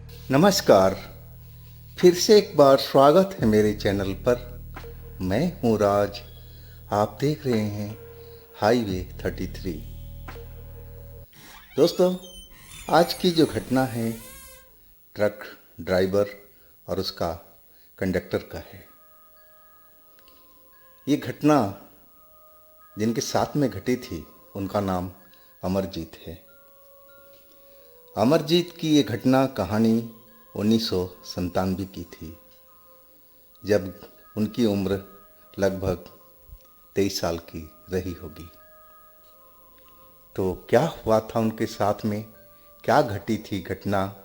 नमस्कार। फिर से एक बार स्वागत है मेरे चैनल पर। मैं हूँ राज। आप देख रहे हैं हाईवे 33। दोस्तों, आज की जो घटना है ट्रक ड्राइवर और उसका कंडक्टर का है। ये घटना जिनके साथ में घटी थी उनका नाम अमरजीत है। अमरजीत की ये घटना कहानी 1997 की थी, जब उनकी उम्र लगभग 23 साल की रही होगी। तो क्या हुआ था उनके साथ में, क्या घटी थी घटना,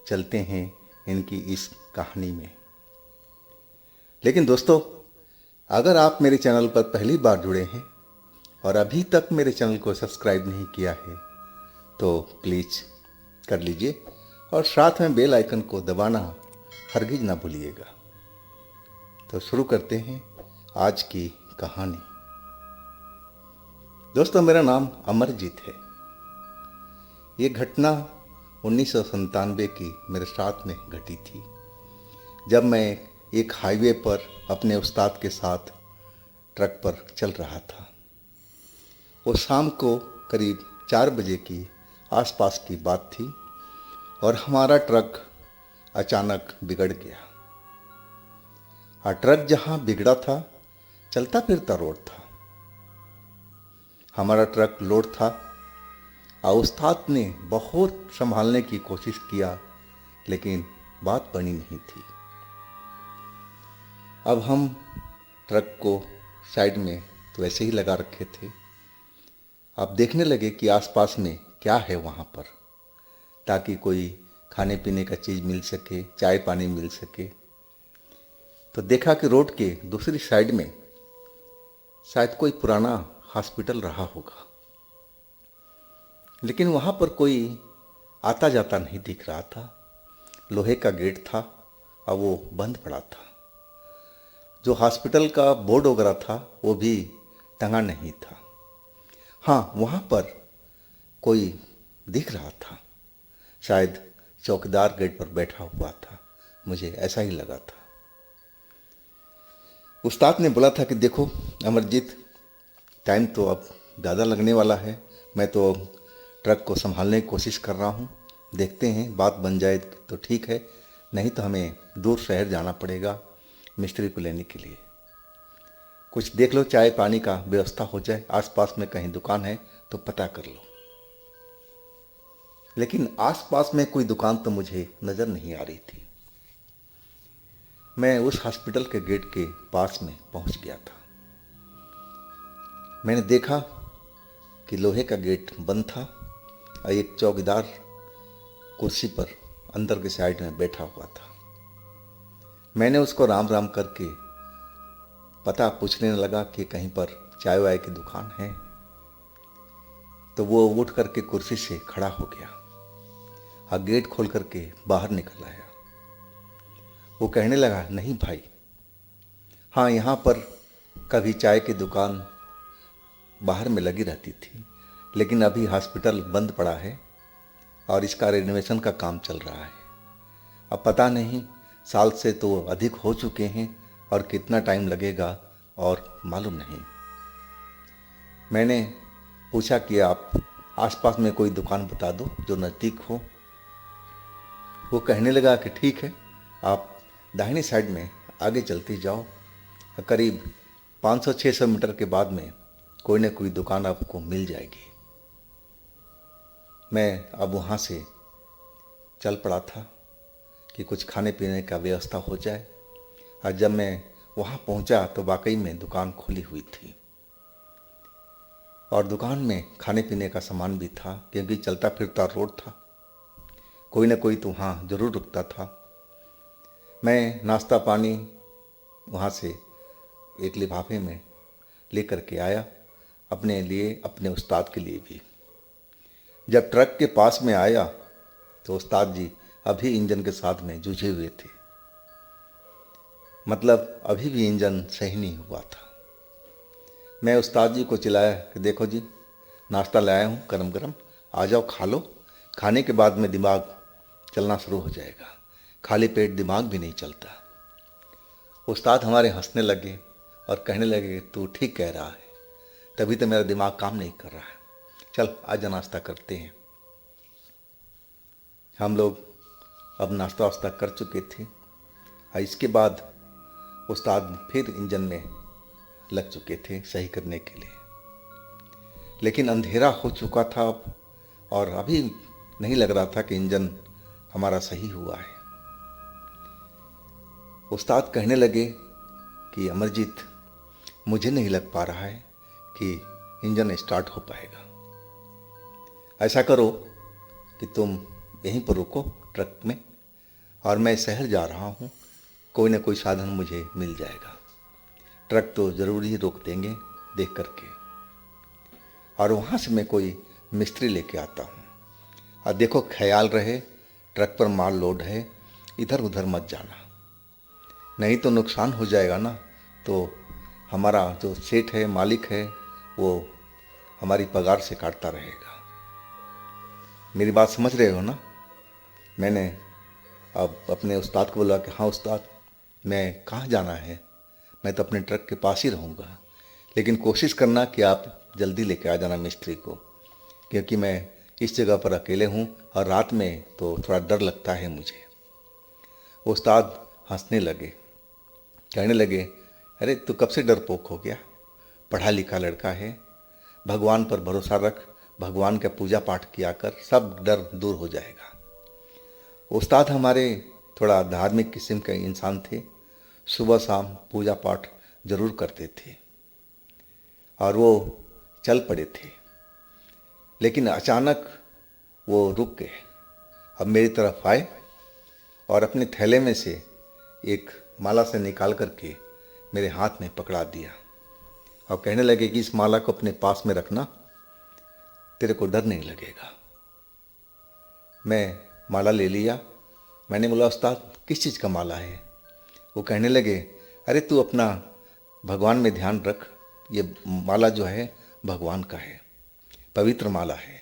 चलते हैं इनकी इस कहानी में। लेकिन दोस्तों, अगर आप मेरे चैनल पर पहली बार जुड़े हैं और अभी तक मेरे चैनल को सब्सक्राइब नहीं किया है तो प्लीज़ कर लीजिए और साथ में बेल आइकन को दबाना हरगिज ना भूलिएगा। तो शुरू करते हैं आज की कहानी। दोस्तों, मेरा नाम अमरजीत है। ये घटना 1997 की मेरे साथ में घटी थी, जब मैं एक हाईवे पर अपने उस्ताद के साथ ट्रक पर चल रहा था। वो शाम को करीब 4 बजे की आसपास की बात थी और हमारा ट्रक अचानक बिगड़ गया। और ट्रक जहाँ बिगड़ा था, चलता फिरता रोड था। हमारा ट्रक लोड था और उस्ताद ने बहुत संभालने की कोशिश किया, लेकिन बात बनी नहीं थी। अब हम ट्रक को साइड में तो ऐसे ही लगा रखे थे। अब देखने लगे कि आसपास में क्या है वहाँ पर, ताकि कोई खाने पीने का चीज़ मिल सके, चाय पानी मिल सके। तो देखा कि रोड के दूसरी साइड में शायद कोई पुराना हॉस्पिटल रहा होगा, लेकिन वहाँ पर कोई आता जाता नहीं दिख रहा था। लोहे का गेट था और वो बंद पड़ा था। जो हॉस्पिटल का बोर्ड वगैरह था वो भी टंगा नहीं था। हाँ, वहाँ पर कोई दिख रहा था, शायद चौकीदार गेट पर बैठा हुआ था, मुझे ऐसा ही लगा था। उस्ताद ने बोला था कि देखो अमरजीत, टाइम तो अब ज़्यादा लगने वाला है, मैं तो ट्रक को संभालने की कोशिश कर रहा हूँ, देखते हैं बात बन जाए तो ठीक है, नहीं तो हमें दूर शहर जाना पड़ेगा मिस्त्री को लेने के लिए। कुछ देख लो, चाय पानी का व्यवस्था हो जाए, आसपास में कहीं दुकान है तो पता कर लो। लेकिन आसपास में कोई दुकान तो मुझे नज़र नहीं आ रही थी। मैं उस हॉस्पिटल के गेट के पास में पहुंच गया था। मैंने देखा कि लोहे का गेट बंद था और एक चौकीदार कुर्सी पर अंदर के साइड में बैठा हुआ था। मैंने उसको राम राम करके पता पूछने लगा कि कहीं पर चाय वाय की दुकान है। तो वो उठ करके कुर्सी से खड़ा हो गया और गेट खोल करके बाहर निकल आया। वो कहने लगा, नहीं भाई, हाँ यहाँ पर कभी चाय की दुकान बाहर में लगी रहती थी, लेकिन अभी हॉस्पिटल बंद पड़ा है और इसका रेनोवेशन का काम चल रहा है। अब पता नहीं, साल से तो अधिक हो चुके हैं और कितना टाइम लगेगा और मालूम नहीं। मैंने पूछा कि आप आसपास में कोई दुकान बता दो जो नज़दीक हो। वो कहने लगा कि ठीक है, आप दाहिनी साइड में आगे चलते जाओ, करीब 500-600 मीटर के बाद में कोई न कोई दुकान आपको मिल जाएगी। मैं अब वहाँ से चल पड़ा था कि कुछ खाने पीने का व्यवस्था हो जाए। और जब मैं वहाँ पहुँचा तो वाकई में दुकान खुली हुई थी और दुकान में खाने पीने का सामान भी था, क्योंकि चलता फिरता रोड था, कोई ना कोई तो वहाँ ज़रूर रुकता था। मैं नाश्ता पानी वहाँ से एक लिफाफे में ले करके आया, अपने लिए, अपने उस्ताद के लिए भी। जब ट्रक के पास में आया तो उस्ताद जी अभी इंजन के साथ में जूझे हुए थे, मतलब अभी भी इंजन सही नहीं हुआ था। मैं उस्ताद जी को चिल्लाया कि देखो जी, नाश्ता लाया हूँ गरम गरम, आ जाओ खा लो, खाने के बाद में दिमाग चलना शुरू हो जाएगा। खाली पेट दिमाग भी नहीं चलता। उस्ताद हमारे हंसने लगे और कहने लगे, तू ठीक कह रहा है, तभी तो मेरा दिमाग काम नहीं कर रहा है। चल आजा नाश्ता करते हैं। हम लोग अब नाश्ता वास्ता कर चुके थे और इसके बाद उस्ताद फिर इंजन में लग चुके थे सही करने के लिए। लेकिन अंधेरा हो चुका था अब, और अभी नहीं लग रहा था कि इंजन हमारा सही हुआ है। उस्ताद कहने लगे कि अमरजीत, मुझे नहीं लग पा रहा है कि इंजन स्टार्ट हो पाएगा। ऐसा करो कि तुम यहीं पर रुको ट्रक में, और मैं शहर जा रहा हूँ, कोई ना कोई साधन मुझे मिल जाएगा। ट्रक तो ज़रूर ही रोक देंगे देख करके, और वहाँ से मैं कोई मिस्त्री लेके आता हूँ। और देखो, ख्याल रहे ट्रक पर माल लोड है, इधर उधर मत जाना, नहीं तो नुकसान हो जाएगा ना। तो हमारा जो सेठ है, मालिक है, वो हमारी पगार से काटता रहेगा। मेरी बात समझ रहे हो ना? मैंने अब अपने उस्ताद को बोला कि हाँ उस्ताद, मैं कहाँ जाना है, मैं तो अपने ट्रक के पास ही रहूँगा, लेकिन कोशिश करना कि आप जल्दी लेके आ जाना मिस्त्री को, क्योंकि मैं इस जगह पर अकेले हूँ और रात में तो थोड़ा डर लगता है मुझे। उस्ताद हंसने लगे, कहने लगे, अरे तू कब से डरपोक हो गया? पढ़ा लिखा लड़का है, भगवान पर भरोसा रख, भगवान का पूजा पाठ किया कर, सब डर दूर हो जाएगा। उस्ताद हमारे थोड़ा धार्मिक किस्म के इंसान थे, सुबह शाम पूजा पाठ जरूर करते थे, और वो चल पड़े थे। लेकिन अचानक वो रुक गए, अब मेरी तरफ आए और अपने थैले में से एक माला से निकाल करके मेरे हाथ में पकड़ा दिया और कहने लगे कि इस माला को अपने पास में रखना, तेरे को डर नहीं लगेगा। मैं माला ले लिया। मैंने बोला, उस्ताद किस चीज़ का माला है? वो कहने लगे, अरे तू अपना भगवान में ध्यान रख, ये माला जो है भगवान का है, पवित्र माला है,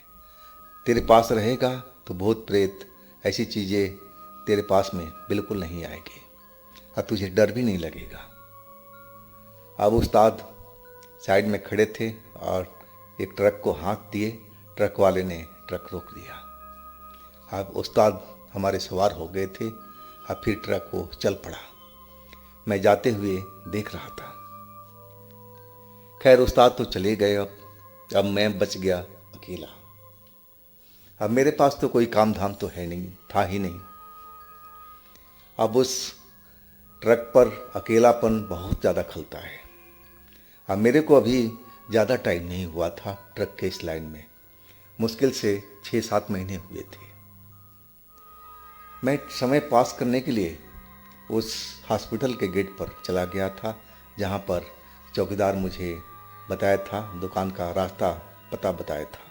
तेरे पास रहेगा तो भूत प्रेत ऐसी चीज़ें तेरे पास में बिल्कुल नहीं आएगी और तुझे डर भी नहीं लगेगा। अब उस्ताद साइड में खड़े थे और एक ट्रक को हाथ दिए, ट्रक वाले ने ट्रक रोक दिया। अब उस्ताद हमारे सवार हो गए थे, अब फिर ट्रक वो चल पड़ा। मैं जाते हुए देख रहा था। खैर उस्ताद तो चले गए। अब मैं बच गया अकेला। अब मेरे पास तो कोई काम धाम तो है नहीं, था ही नहीं। अब उस ट्रक पर अकेलापन बहुत ज़्यादा खलता है। अब मेरे को अभी ज़्यादा टाइम नहीं हुआ था ट्रक के इस लाइन में, मुश्किल से 6-7 महीने हुए थे। मैं समय पास करने के लिए उस हॉस्पिटल के गेट पर चला गया था, जहाँ पर चौकीदार मुझे बताया था, दुकान का रास्ता पता बताया था।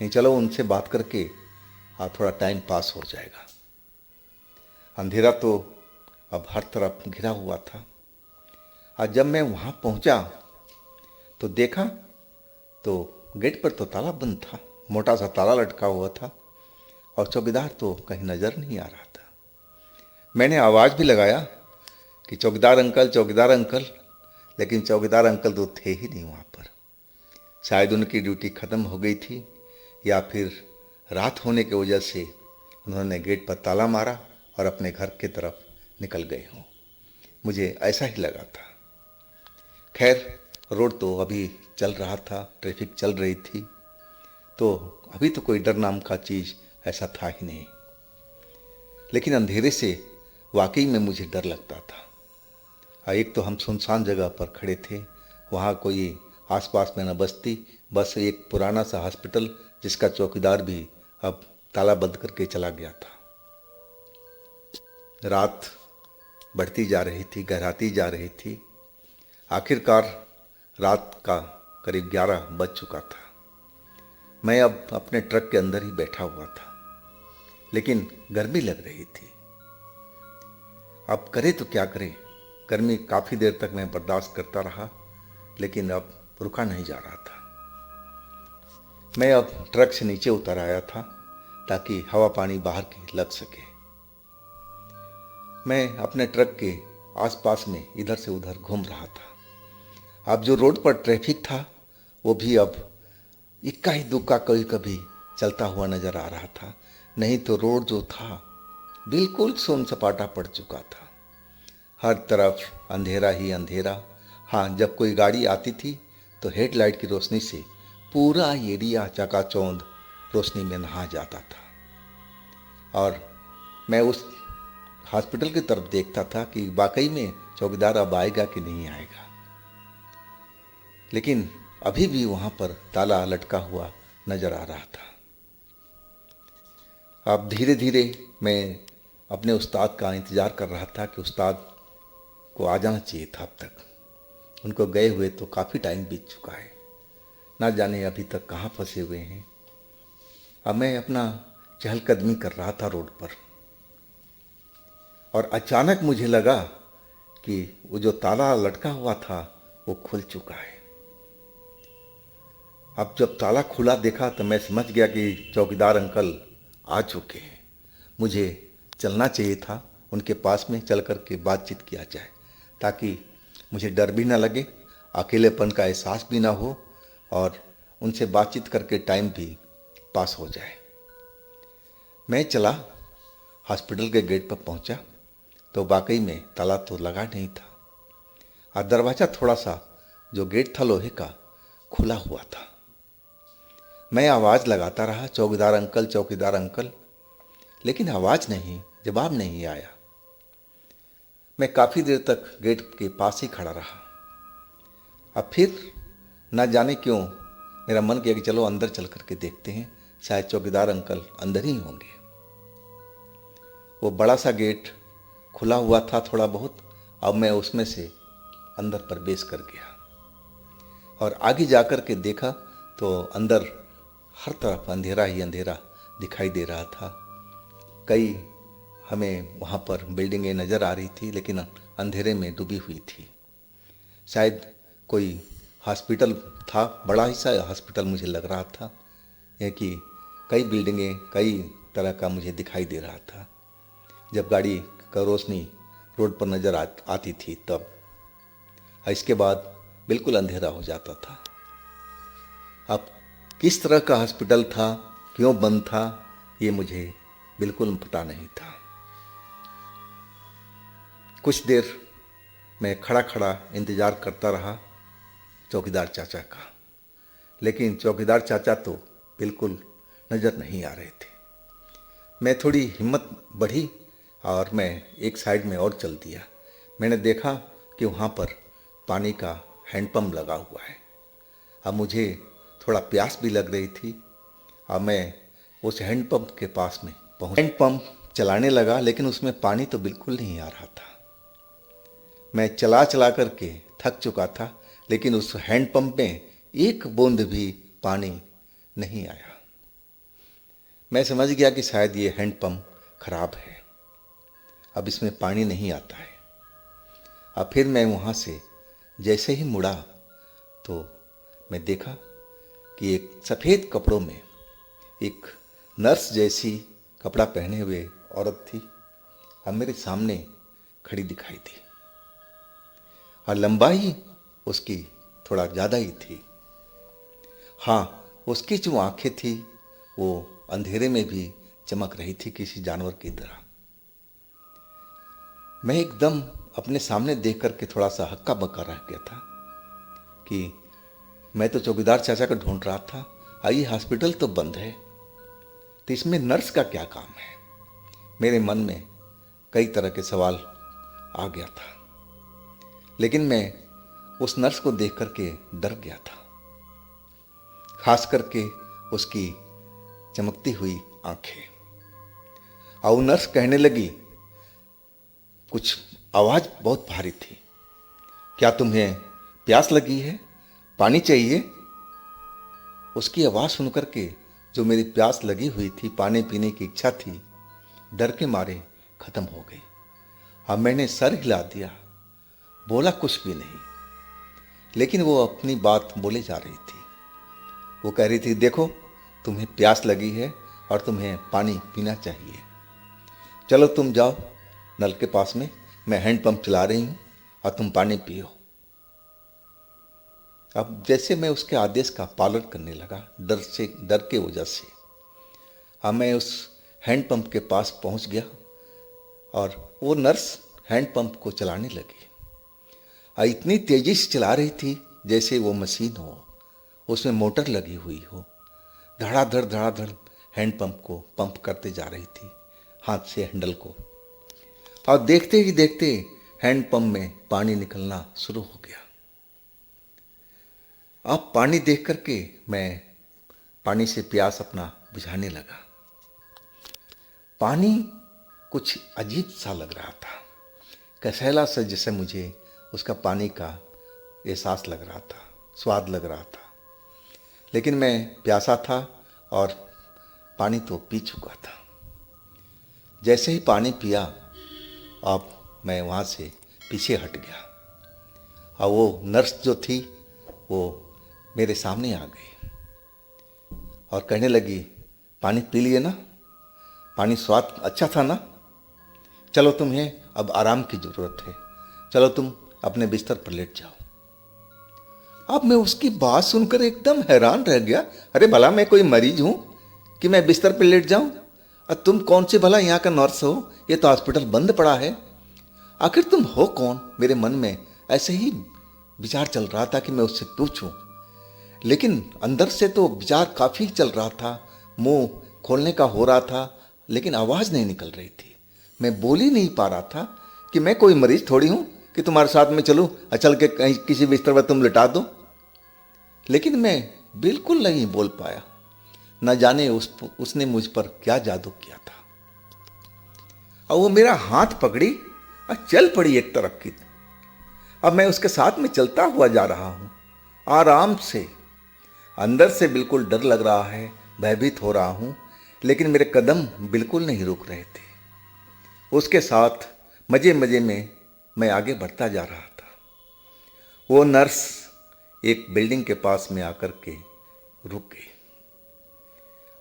नहीं, चलो उनसे बात करके थोड़ा टाइम पास हो जाएगा। अंधेरा तो अब हर तरफ घिरा हुआ था। और जब मैं वहाँ पहुँचा तो देखा तो गेट पर तो ताला बंद था, मोटा सा ताला लटका हुआ था, और चौकीदार तो कहीं नज़र नहीं आ रहा था। मैंने आवाज़ भी लगाया कि चौकीदार अंकल, चौकीदार अंकल, लेकिन चौकीदार अंकल तो थे ही नहीं वहाँ पर। शायद उनकी ड्यूटी ख़त्म हो गई थी, या फिर रात होने की वजह से उन्होंने गेट पर ताला मारा और अपने घर की तरफ निकल गए हों। मुझे ऐसा ही लगा था। खैर रोड तो अभी चल रहा था, ट्रैफिक चल रही थी, तो अभी तो कोई डर नाम का चीज़ ऐसा था ही नहीं। लेकिन अंधेरे से वाकई में मुझे डर लगता था। एक तो हम सुनसान जगह पर खड़े थे, वहाँ कोई आसपास में न बस्ती, बस एक पुराना सा हॉस्पिटल जिसका चौकीदार भी अब ताला बंद करके चला गया था। रात बढ़ती जा रही थी, गहराती जा रही थी। आखिरकार रात का करीब 11 बज चुका था। मैं अब अपने ट्रक के अंदर ही बैठा हुआ था, लेकिन गर्मी लग रही थी। अब करे तो क्या करे। गर्मी काफ़ी देर तक मैं बर्दाश्त करता रहा, लेकिन अब रुका नहीं जा रहा था। मैं अब ट्रक से नीचे उतर आया था, ताकि हवा पानी बाहर की लग सके। मैं अपने ट्रक के आसपास में इधर से उधर घूम रहा था। अब जो रोड पर ट्रैफिक था वो भी अब इक्का ही दुक्का कभी कभी चलता हुआ नजर आ रहा था, नहीं तो रोड जो था बिल्कुल सुन सपाटा पड़ चुका था। हर तरफ अंधेरा ही अंधेरा। हाँ, जब कोई गाड़ी आती थी तो हेडलाइट की रोशनी से पूरा एरिया चकाचौंध रोशनी में नहा जाता था। और मैं उस हॉस्पिटल की तरफ देखता था कि वाकई में चौकीदार अब आएगा कि नहीं आएगा। लेकिन अभी भी वहां पर ताला लटका हुआ नजर आ रहा था। अब धीरे धीरे मैं अपने उस्ताद का इंतज़ार कर रहा था कि उस्ताद को आ जाना चाहिए था। अब तक उनको गए हुए तो काफ़ी टाइम बीत चुका है, ना जाने अभी तक कहाँ फंसे हुए हैं। अब मैं अपना चहलकदमी कर रहा था रोड पर, और अचानक मुझे लगा कि वो जो ताला लटका हुआ था वो खुल चुका है। अब जब ताला खुला देखा तो मैं समझ गया कि चौकीदार अंकल आ चुके हैं। मुझे चलना चाहिए था, उनके पास में चल कर के बातचीत किया जाए ताकि मुझे डर भी ना लगे, अकेलेपन का एहसास भी ना हो, और उनसे बातचीत करके टाइम भी पास हो जाए। मैं चला, हॉस्पिटल के गेट पर पहुंचा तो वाकई में ताला तो लगा नहीं था, और दरवाज़ा थोड़ा सा जो गेट था लोहे का खुला हुआ था। मैं आवाज़ लगाता रहा, चौकीदार अंकल, चौकीदार अंकल, लेकिन आवाज़ नहीं, जवाब नहीं आया। मैं काफ़ी देर तक गेट के पास ही खड़ा रहा। अब फिर ना जाने क्यों मेरा मन किया कि चलो अंदर चल करके देखते हैं, शायद चौकीदार अंकल अंदर ही होंगे। वो बड़ा सा गेट खुला हुआ था थोड़ा बहुत। अब मैं उसमें से अंदर प्रवेश कर गया और आगे जाकर के देखा तो अंदर हर तरफ अंधेरा ही अंधेरा दिखाई दे रहा था। कई हमें वहाँ पर बिल्डिंगें नज़र आ रही थी, लेकिन अंधेरे में डूबी हुई थी। शायद कोई हॉस्पिटल था, बड़ा ही सा हॉस्पिटल मुझे लग रहा था, यह कि कई बिल्डिंगें कई तरह का मुझे दिखाई दे रहा था। जब गाड़ी का रोशनी रोड पर नज़र आती थी तब, इसके बाद बिल्कुल अंधेरा हो जाता था। अब किस तरह का हॉस्पिटल था, क्यों बंद था, ये मुझे बिल्कुल पता नहीं था। कुछ देर मैं खड़ा खड़ा इंतज़ार करता रहा चौकीदार चाचा का, लेकिन चौकीदार चाचा तो बिल्कुल नज़र नहीं आ रहे थे। मैं थोड़ी हिम्मत बढ़ी और मैं एक साइड में और चल दिया। मैंने देखा कि वहाँ पर पानी का हैंडपम्प लगा हुआ है। अब मुझे थोड़ा प्यास भी लग रही थी। अब मैं उस हैंडपम्प के पास में पहुँच हैंडपम्प चलाने लगा, लेकिन उसमें पानी तो बिल्कुल नहीं आ रहा था। मैं चला चला करके थक चुका था, लेकिन उस हैंडपम्प में एक बूंद भी पानी नहीं आया। मैं समझ गया कि शायद ये हैंडपम्प खराब है, अब इसमें पानी नहीं आता है। अब फिर मैं वहाँ से जैसे ही मुड़ा तो मैं देखा कि एक सफ़ेद कपड़ों में एक नर्स जैसी कपड़ा पहने हुए औरत थी, अब मेरे सामने खड़ी दिखाई दी, और लंबाई उसकी थोड़ा ज़्यादा ही थी। हाँ, उसकी जो आंखें थी वो अंधेरे में भी चमक रही थी किसी जानवर की तरह। मैं एकदम अपने सामने देख करके थोड़ा सा हक्का बक्का रह गया था कि मैं तो चौकीदार चाचा को ढूंढ रहा था, ये हॉस्पिटल तो बंद है, तो इसमें नर्स का क्या काम है। मेरे मन में कई तरह के सवाल आ गया था, लेकिन मैं उस नर्स को देख करके डर गया था, खास करके उसकी चमकती हुई आंखें। और वो नर्स कहने लगी, कुछ आवाज़ बहुत भारी थी, क्या तुम्हें प्यास लगी है, पानी चाहिए? उसकी आवाज़ सुनकर के जो मेरी प्यास लगी हुई थी, पानी पीने की इच्छा थी, डर के मारे खत्म हो गई। अब मैंने सर हिला दिया, बोला कुछ भी नहीं, लेकिन वो अपनी बात बोले जा रही थी। वो कह रही थी, देखो तुम्हें प्यास लगी है, और तुम्हें पानी पीना चाहिए। चलो तुम जाओ नल के पास में, मैं हैंडपंप चला रही हूँ और तुम पानी पियो। अब जैसे मैं उसके आदेश का पालन करने लगा, डर के वजह से, अब मैं उस हैंडपंप के पास पहुंच गया और वो नर्स हैंडपंप को चलाने लगी। इतनी तेजी से चला रही थी जैसे वो मशीन हो, उसमें मोटर लगी हुई हो। धड़ाधड़ हैंडपंप को पंप करते जा रही थी हाथ से हैंडल को, और देखते ही देखते हैंडपंप में पानी निकलना शुरू हो गया। अब पानी देख करके मैं पानी से प्यास अपना बुझाने लगा। पानी कुछ अजीब सा लग रहा था, कसैला सा, जैसे मुझे उसका पानी का एहसास लग रहा था, स्वाद लग रहा था। लेकिन मैं प्यासा था और पानी तो पी चुका था। जैसे ही पानी पिया, अब मैं वहाँ से पीछे हट गया और वो नर्स जो थी वो मेरे सामने आ गई और कहने लगी, पानी पी लिए ना, पानी स्वाद अच्छा था ना, चलो तुम्हें अब आराम की ज़रूरत है, चलो तुम अपने बिस्तर पर लेट जाओ। अब मैं उसकी बात सुनकर एकदम हैरान रह गया। अरे भला मैं कोई मरीज हूं कि मैं बिस्तर पर लेट जाऊं? और तुम कौन से भला यहाँ का नर्स हो? ये तो हॉस्पिटल बंद पड़ा है। आखिर तुम हो कौन? मेरे मन में ऐसे ही विचार चल रहा था कि मैं उससे पूछूं, लेकिन अंदर से तो विचार काफ़ी चल रहा था। मुंह खोलने का हो रहा था लेकिन आवाज़ नहीं निकल रही थी। मैं बोल ही नहीं पा रहा था कि मैं कोई मरीज थोड़ी हूँ कि तुम्हारे साथ में चलूँ, चल के कहीं किसी बिस्तर पर तुम लिटा दो। लेकिन मैं बिल्कुल नहीं बोल पाया। न जाने उसने मुझ पर क्या जादू किया था। और वो मेरा हाथ पकड़ी और चल पड़ी एक तरफ की। अब मैं उसके साथ में चलता हुआ जा रहा हूँ आराम से। अंदर से बिल्कुल डर लग रहा है, भयभीत हो रहा हूँ, लेकिन मेरे कदम बिल्कुल नहीं रुक रहे थे। उसके साथ मजे मजे में मैं आगे बढ़ता जा रहा था। वो नर्स एक बिल्डिंग के पास में आकर के रुक गई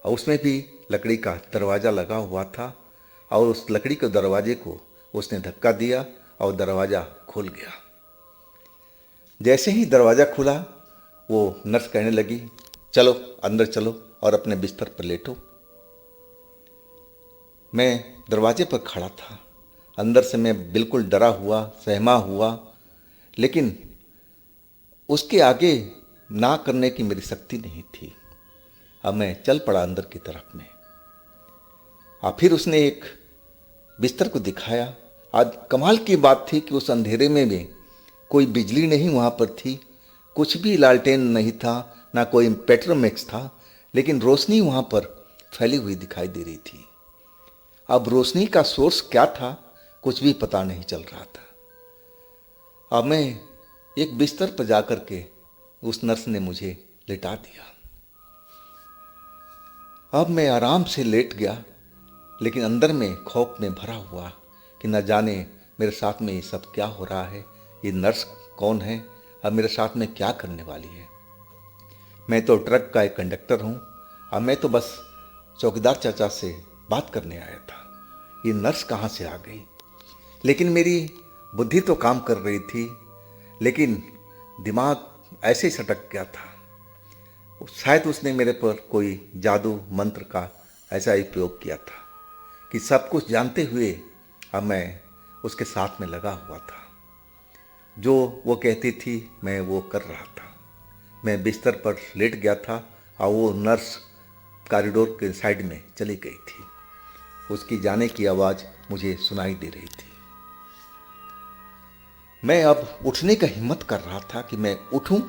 और उसमें भी लकड़ी का दरवाज़ा लगा हुआ था और उस लकड़ी के दरवाजे को उसने धक्का दिया और दरवाज़ा खुल गया। जैसे ही दरवाज़ा खुला, वो नर्स कहने लगी, चलो अंदर चलो और अपने बिस्तर पर लेटो। मैं दरवाजे पर खड़ा था। अंदर से मैं बिल्कुल डरा हुआ, सहमा हुआ, लेकिन उसके आगे ना करने की मेरी शक्ति नहीं थी। अब मैं चल पड़ा अंदर की तरफ में। फिर उसने एक बिस्तर को दिखाया। आज कमाल की बात थी कि उस अंधेरे में भी कोई बिजली नहीं वहाँ पर थी, कुछ भी लालटेन नहीं था, ना कोई पेट्रोमैक्स था, लेकिन रोशनी वहाँ पर फैली हुई दिखाई दे रही थी। अब रोशनी का सोर्स क्या था कुछ भी पता नहीं चल रहा था। अब मैं एक बिस्तर पर जाकर के उस नर्स ने मुझे लेटा दिया। अब मैं आराम से लेट गया, लेकिन अंदर में खौफ में भरा हुआ कि न जाने मेरे साथ में ये सब क्या हो रहा है, ये नर्स कौन है, अब मेरे साथ में क्या करने वाली है। मैं तो ट्रक का एक कंडक्टर हूँ, अब मैं तो बस चौकीदार चाचा से बात करने आया था, ये नर्स कहाँ से आ गई। लेकिन मेरी बुद्धि तो काम कर रही थी, लेकिन दिमाग ऐसे सटक गया था। शायद उसने मेरे पर कोई जादू मंत्र का ऐसा ही प्रयोग किया था कि सब कुछ जानते हुए अब मैं उसके साथ में लगा हुआ था। जो वो कहती थी मैं वो कर रहा था। मैं बिस्तर पर लेट गया था और वो नर्स कॉरिडोर के साइड में चली गई थी। उसकी जाने की आवाज़ मुझे सुनाई दे रही थी। मैं अब उठने का हिम्मत कर रहा था कि मैं उठूं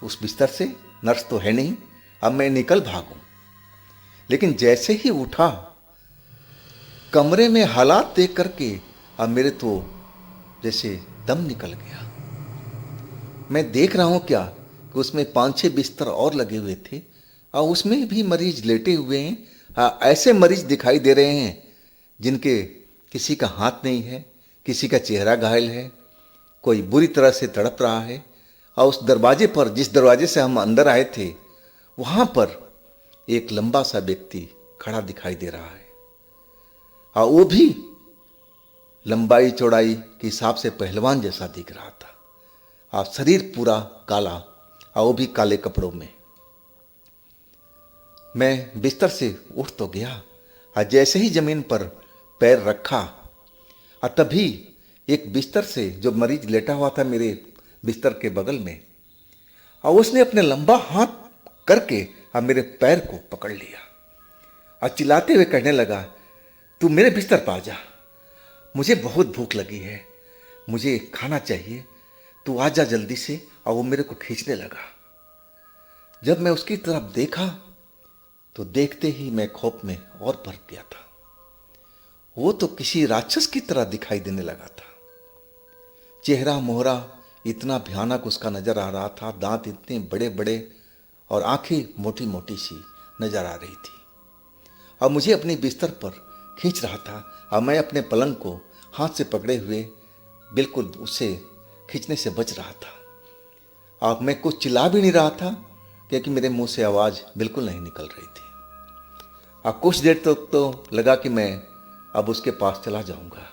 उस बिस्तर से, नर्स तो है नहीं, अब मैं निकल भागूं। लेकिन जैसे ही उठा, कमरे में हालात देख करके अब मेरे तो जैसे दम निकल गया। मैं देख रहा हूं क्या कि उसमें 5-6 बिस्तर और लगे हुए थे और उसमें भी मरीज लेटे हुए हैं। ऐसे मरीज दिखाई दे रहे हैं जिनके किसी का हाथ नहीं है, किसी का चेहरा घायल है, कोई बुरी तरह से तड़प रहा है। और उस दरवाजे पर, जिस दरवाजे से हम अंदर आए थे, वहाँ पर एक लंबा सा व्यक्ति खड़ा दिखाई दे रहा है, और वो भी लंबाई चौड़ाई के हिसाब से पहलवान जैसा दिख रहा था, और शरीर पूरा काला, और वो भी काले कपड़ों में। मैं बिस्तर से उठ तो गया, और जैसे ही जमीन पर पैर रखा, और तभी एक बिस्तर से जो मरीज लेटा हुआ था मेरे बिस्तर के बगल में, और उसने अपने लंबा हाथ करके और मेरे पैर को पकड़ लिया और चिल्लाते हुए कहने लगा, तू मेरे बिस्तर पर आ जा, मुझे बहुत भूख लगी है, मुझे खाना चाहिए, तू आ जा जल्दी से। और वो मेरे को खींचने लगा। जब मैं उसकी तरफ देखा तो देखते ही मैं खौफ में और भर गया था। वो तो किसी राक्षस की तरह दिखाई देने लगा था। चेहरा मोहरा इतना भयानक उसका नजर आ रहा था, दांत इतने बड़े बड़े और आंखें मोटी मोटी सी नजर आ रही थी, और मुझे अपनी बिस्तर पर खींच रहा था, और मैं अपने पलंग को हाथ से पकड़े हुए बिल्कुल उससे खींचने से बच रहा था। और मैं कुछ चिल्ला भी नहीं रहा था क्योंकि मेरे मुंह से आवाज़ बिल्कुल नहीं निकल रही थी। और कुछ देर तक तो लगा कि मैं अब उसके पास चला जाऊंगा।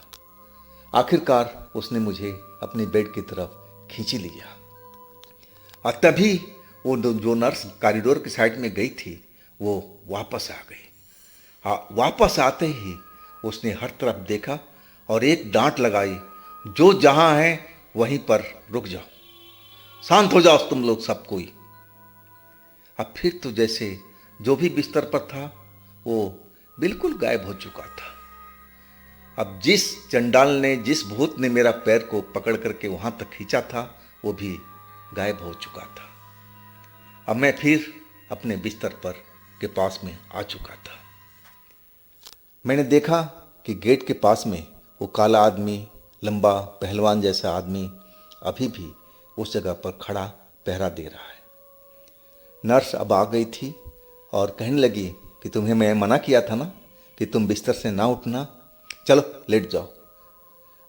आखिरकार उसने मुझे अपने बेड की तरफ खींच लिया, और तभी वो जो नर्स कॉरिडोर की साइड में गई थी वो वापस आ गई। हाँ, वापस आते ही उसने हर तरफ देखा और एक डांट लगाई, जो जहां है वहीं पर रुक जाओ, शांत हो जाओ तुम लोग सब कोई। अब फिर तो जैसे जो भी बिस्तर पर था वो बिल्कुल गायब हो चुका था। अब जिस चंडाल ने, जिस भूत ने मेरा पैर को पकड़ करके वहां तक खींचा था, वो भी गायब हो चुका था। अब मैं फिर अपने बिस्तर पर के पास में आ चुका था। मैंने देखा कि गेट के पास में वो काला आदमी, लंबा पहलवान जैसा आदमी अभी भी उस जगह पर खड़ा पहरा दे रहा है। नर्स अब आ गई थी और कहने लगी कि तुम्हें मैं मना किया था ना कि तुम बिस्तर से ना उठना, चलो लेट जाओ।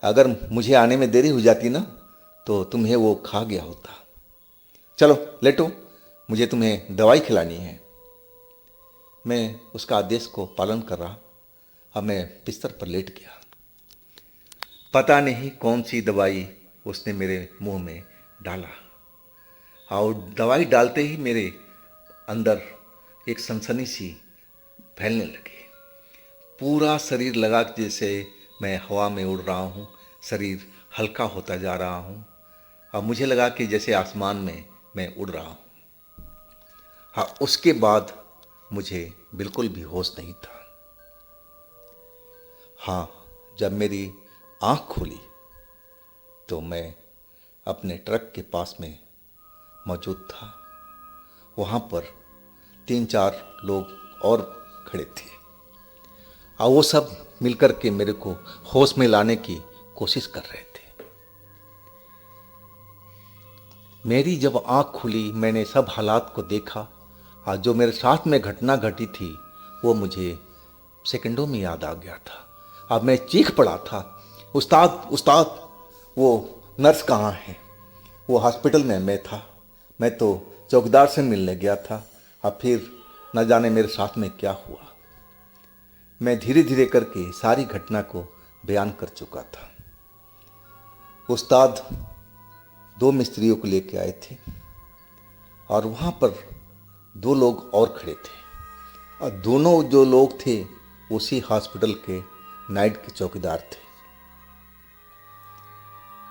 अगर मुझे आने में देरी हो जाती ना तो तुम्हें वो खा गया होता। चलो लेटो, मुझे तुम्हें दवाई खिलानी है। मैं उसका आदेश को पालन कर रहा। अब मैं बिस्तर पर लेट गया। पता नहीं कौन सी दवाई उसने मेरे मुंह में डाला, और दवाई डालते ही मेरे अंदर एक सनसनी सी फैलने लगी। पूरा शरीर लगा जैसे मैं हवा में उड़ रहा हूँ, शरीर हल्का होता जा रहा हूँ, और मुझे लगा कि जैसे आसमान में मैं उड़ रहा हूँ। हाँ, उसके बाद मुझे बिल्कुल भी होश नहीं था। हाँ, जब मेरी आँख खुली तो मैं अपने ट्रक के पास में मौजूद था। वहाँ पर 3-4 लोग और खड़े थे, और वो सब मिलकर के मेरे को होश में लाने की कोशिश कर रहे थे। मेरी जब आँख खुली, मैंने सब हालात को देखा, और जो मेरे साथ में घटना घटी थी वो मुझे सेकंडों में याद आ गया था। अब मैं चीख पड़ा था, उस्ताद उस्ताद, वो नर्स कहाँ है? वो हॉस्पिटल में मैं था, मैं तो चौकीदार से मिलने गया था। अब फिर न जाने मेरे साथ में क्या हुआ। मैं धीरे धीरे करके सारी घटना को बयान कर चुका था। उस्ताद 2 मिस्त्रियों को लेके आए थे, और वहाँ पर 2 लोग और खड़े थे, और दोनों जो लोग थे उसी हॉस्पिटल के नाइट के चौकीदार थे।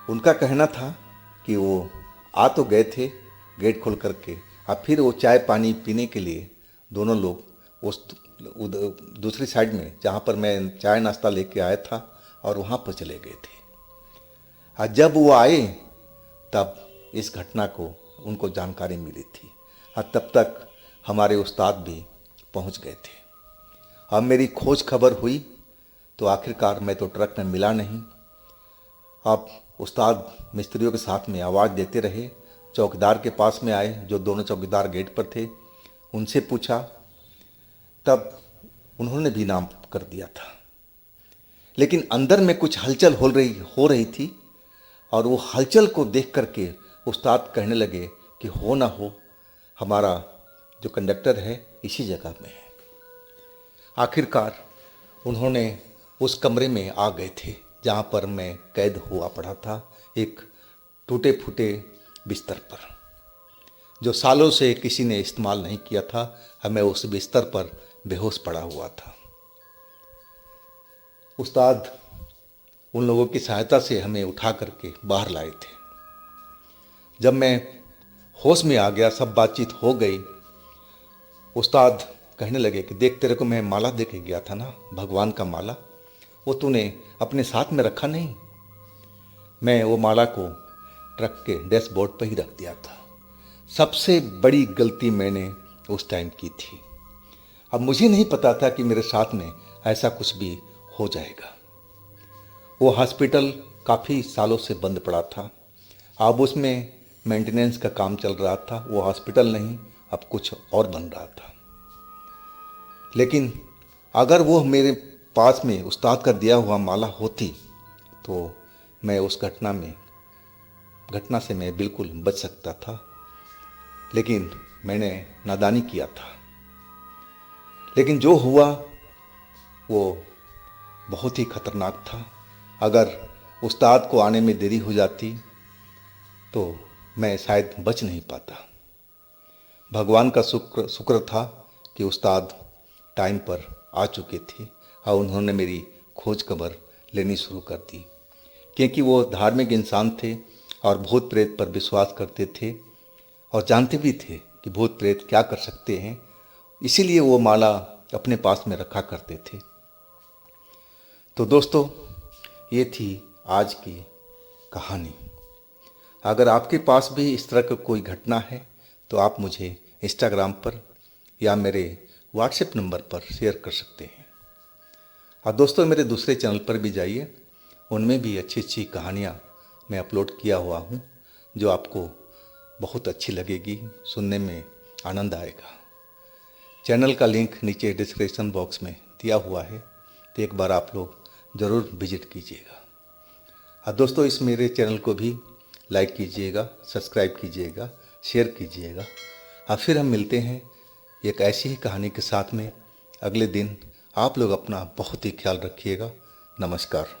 उनका कहना था कि वो आ तो गए थे गेट खोल करके, और फिर वो चाय पानी पीने के लिए दोनों लोग उस दूसरी साइड में जहाँ पर मैं चाय नाश्ता लेके आया था और वहाँ पर चले गए थे। और जब वो आए तब इस घटना को उनको जानकारी मिली थी, और तब तक हमारे उस्ताद भी पहुँच गए थे। अब मेरी खोज खबर हुई तो आखिरकार मैं तो ट्रक में मिला नहीं। अब उस्ताद मिस्त्रियों के साथ में आवाज़ देते रहे, चौकीदार के पास में आए, जो दोनों चौकीदार गेट पर थे, उनसे पूछा, तब उन्होंने भी नाम कर दिया था। लेकिन अंदर में कुछ हलचल हो रही थी, और वो हलचल को देख करके उस्ताद कहने लगे कि हो ना हो हमारा जो कंडक्टर है इसी जगह में है। आखिरकार उन्होंने उस कमरे में आ गए थे जहाँ पर मैं कैद हुआ पड़ा था, एक टूटे फूटे बिस्तर पर, जो सालों से किसी ने इस्तेमाल नहीं किया था। मैं उस बिस्तर पर बेहोश पड़ा हुआ था। उस्ताद उन लोगों की सहायता से हमें उठा करके बाहर लाए थे। जब मैं होश में आ गया, सब बातचीत हो गई, उस्ताद कहने लगे कि देख, तेरे को मैं माला दे के गया था ना, भगवान का माला, वो तूने अपने साथ में रखा नहीं। मैं वो माला को ट्रक के डैशबोर्ड पर ही रख दिया था। सबसे बड़ी गलती मैंने उस टाइम की थी। अब मुझे नहीं पता था कि मेरे साथ में ऐसा कुछ भी हो जाएगा। वो हॉस्पिटल काफ़ी सालों से बंद पड़ा था। अब उसमें मेंटेनेंस का काम चल रहा था। वो हॉस्पिटल नहीं, अब कुछ और बन रहा था। लेकिन अगर वो मेरे पास में उस्ताद का दिया हुआ माला होती तो मैं उस घटना से मैं बिल्कुल बच सकता था। लेकिन मैंने नादानी किया था। लेकिन जो हुआ वो बहुत ही खतरनाक था। अगर उस्ताद को आने में देरी हो जाती तो मैं शायद बच नहीं पाता। भगवान का शुक्र था कि उस्ताद टाइम पर आ चुके थे और उन्होंने मेरी खोज खबर लेनी शुरू कर दी, क्योंकि वो धार्मिक इंसान थे और भूत प्रेत पर विश्वास करते थे और जानते भी थे कि भूत प्रेत क्या कर सकते हैं। इसीलिए वो माला अपने पास में रखा करते थे। तो दोस्तों, ये थी आज की कहानी। अगर आपके पास भी इस तरह का कोई घटना है तो आप मुझे इंस्टाग्राम पर या मेरे व्हाट्सएप नंबर पर शेयर कर सकते हैं। और दोस्तों, मेरे दूसरे चैनल पर भी जाइए, उनमें भी अच्छी अच्छी कहानियाँ मैं अपलोड किया हुआ हूँ, जो आपको बहुत अच्छी लगेगी, सुनने में आनंद आएगा। चैनल का लिंक नीचे डिस्क्रिप्शन बॉक्स में दिया हुआ है, तो एक बार आप लोग ज़रूर विजिट कीजिएगा। और दोस्तों, इस मेरे चैनल को भी लाइक कीजिएगा, सब्सक्राइब कीजिएगा, शेयर कीजिएगा। और फिर हम मिलते हैं एक ऐसी ही कहानी के साथ में अगले दिन। आप लोग अपना बहुत ही ख्याल रखिएगा। नमस्कार।